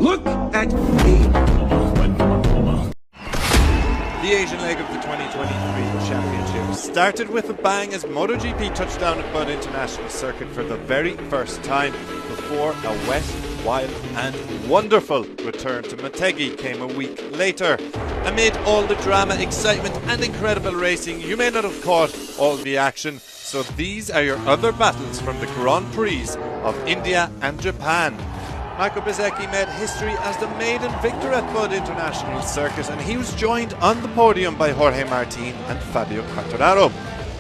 Look at me. The Asian leg of the 2023 Championship started with a bang as MotoGP touched down at Bud International Circuit for the very first time before a wet, wild and wonderful return to Motegi came a week later. Amid all the drama, excitement and incredible racing, you may not have caught all the action, so these are your other battles from the Grand Prix of India and Japan. Marco Bezzecchi made history as the maiden victor at Bud International Circuit, and he was joined on the podium by Jorge Martin and Fabio Quartararo.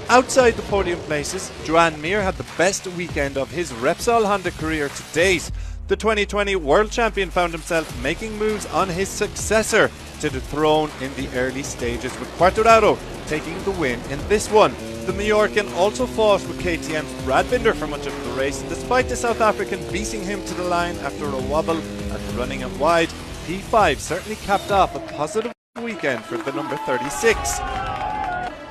Outside the podium places, Joan Mir had the best weekend of his Repsol Honda career to date. The 2020 World Champion found himself making moves on his successor to the throne in the early stages, with Quartararo taking the win in this one. The Majorcan also fought with KTM's Brad Binder for much of the race, and despite the South African beating him to the line after a wobble and running it wide, P5 certainly capped off a positive weekend for the number 36.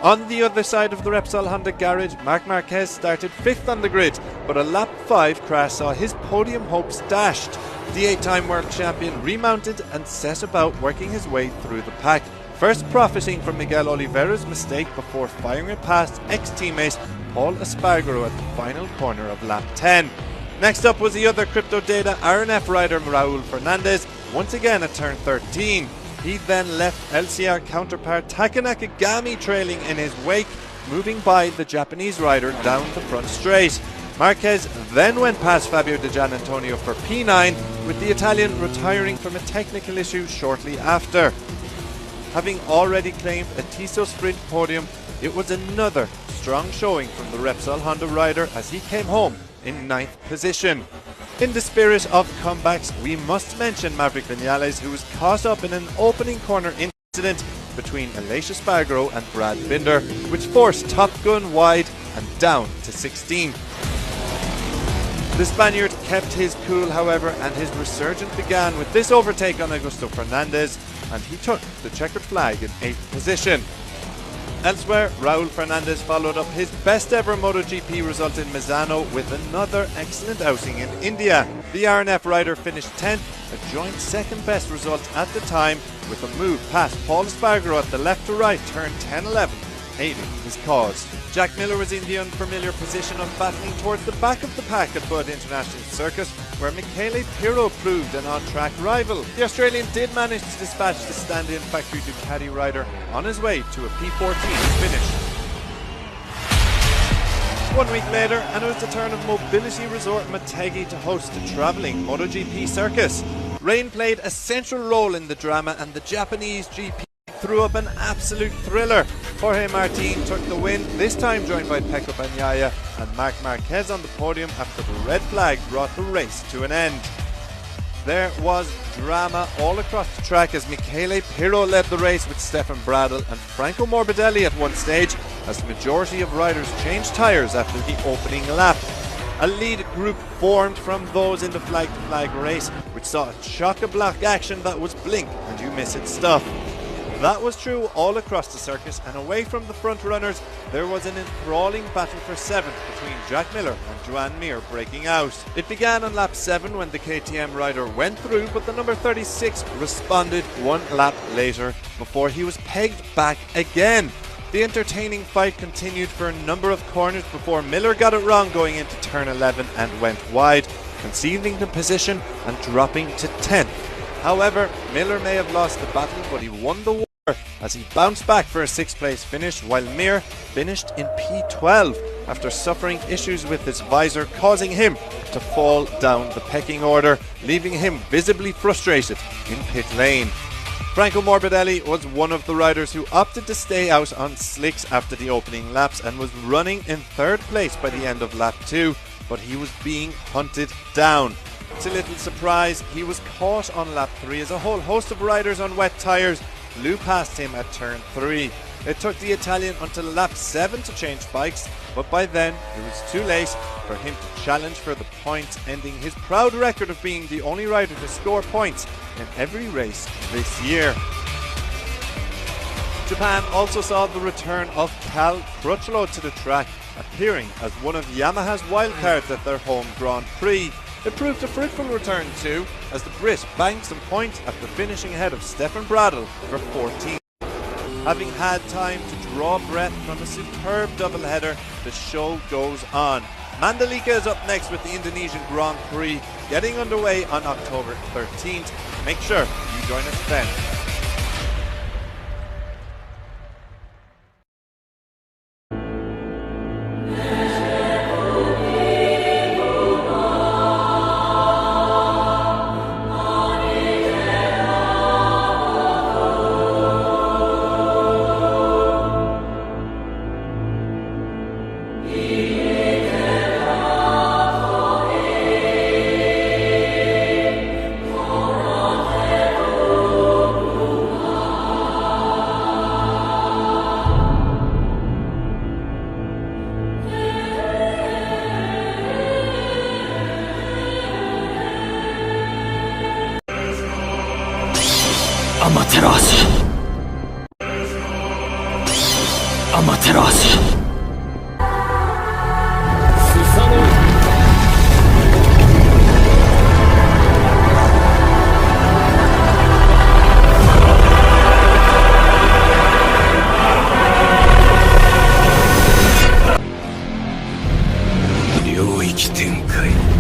On the other side of the Repsol Honda garage, Marc Marquez started 5th on the grid, but a lap 5 crash saw his podium hopes dashed. The 8-time world champion remounted and set about working his way through the pack, first profiting from Miguel Oliveira's mistake before firing it past ex-teammate Paul Espargaro at the final corner of lap 10. Next up was the other Crypto Data RNF rider Raul Fernandez, once again at turn 13. He then left LCR counterpart Taka Nakagami trailing in his wake, moving by the Japanese rider down the front straight. Marquez then went past Fabio Di Giannantonio for P9, with the Italian retiring from a technical issue shortly after. Having already claimed a Tissot Sprint podium, it was another strong showing from the Repsol Honda rider as he came home in 9th position. In the spirit of comebacks, we must mention Maverick Viñales, who was caught up in an opening corner incident between Aleix Espargaro and Brad Binder, which forced Top Gun wide and down to 16th. The Spaniard kept his cool, however, and his resurgence began with this overtake on Augusto Fernandez, and he took the checkered flag in 8th position. Elsewhere, Raul Fernandez followed up his best ever MotoGP result in Misano with another excellent outing in India. The RNF rider finished 10th, a joint second best result at the time, with a move past Paul Espargaro at the left to right turn 10-11, aiding his cause. Jack Miller was in the unfamiliar position of battling towards the back of the pack at Bud International Circuit, where Michele Pirro proved an on-track rival. The Australian did manage to dispatch the stand-in factory Ducati rider on his way to a P14 finish. 1 week later, and it was the turn of Mobility Resort Motegi to host the travelling MotoGP circus. Rain played a central role in the drama, and the Japanese GP threw up an absolute thriller. Jorge Martin took the win, this time joined by Pecco Bagnaia and Marc Marquez on the podium after the red flag brought the race to an end. There was drama all across the track as Michele Pirro led the race with Stefan Bradl and Franco Morbidelli at one stage, as the majority of riders changed tyres after the opening lap. A lead group formed from those in the flag-to-flag race, which saw chock-a-block action that was blink and you miss it stuff. That was true all across the circus, and away from the front runners, there was an enthralling battle for 7th between Jack Miller and Joan Mir breaking out. It began on lap 7 when the KTM rider went through, but the number 36 responded one lap later before he was pegged back again. The entertaining fight continued for a number of corners before Miller got it wrong going into turn 11 and went wide, conceding the position and dropping to 10th. However, Miller may have lost the battle, but he won the war as he bounced back for a 6th place finish, while Mir finished in P12 after suffering issues with his visor, causing him to fall down the pecking order, leaving him visibly frustrated in pit lane. Franco Morbidelli was one of the riders who opted to stay out on slicks after the opening laps and was running in 3rd place by the end of lap 2, but he was being hunted down. To little surprise, he was caught on lap 3 as a whole host of riders on wet tyres blew past him at turn 3. It took the Italian until lap 7 to change bikes, but by then it was too late for him to challenge for the points, ending his proud record of being the only rider to score points in every race this year. Japan also saw the return of Cal Crutchlow to the track, appearing as one of Yamaha's wildcards at their home Grand Prix. It proved a fruitful return too, as the Brit banked some points after finishing ahead of Stefan Bradl for 14. Having had time to draw breath from a superb doubleheader, the show goes on. Mandalika is up next with the Indonesian Grand Prix, getting underway on October 13th. Make sure you join us then. Amaterasu. Amaterasu. 領域展開。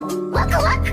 不満水